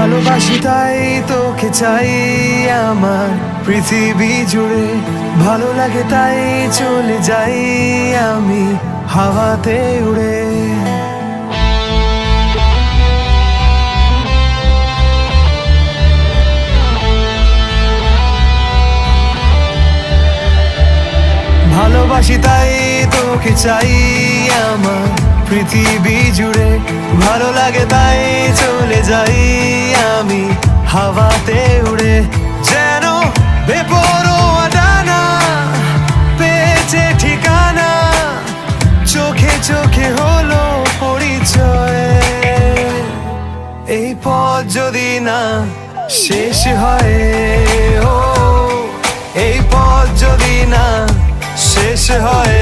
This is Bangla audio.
ভালোবাসি তাই তোকে চাই আমার পৃথিবী জুড়ে, ভালো লাগে তাই চলে যাই আমি হাওয়াতে উড়ে। ভালোবাসি তাই তোকে চাই আমার পৃথিবী জুড়ে, ভালো লাগে তাই চলে যাই আমি হাওয়াতে উড়ে। যেন বেপরোয়া ডানা পেয়েছে ঠিকানা, চোখে চোখে হলো পরিচয়। এই পথ যদি না শেষ হয়, ও এই পথ যদি না শেষ হয়,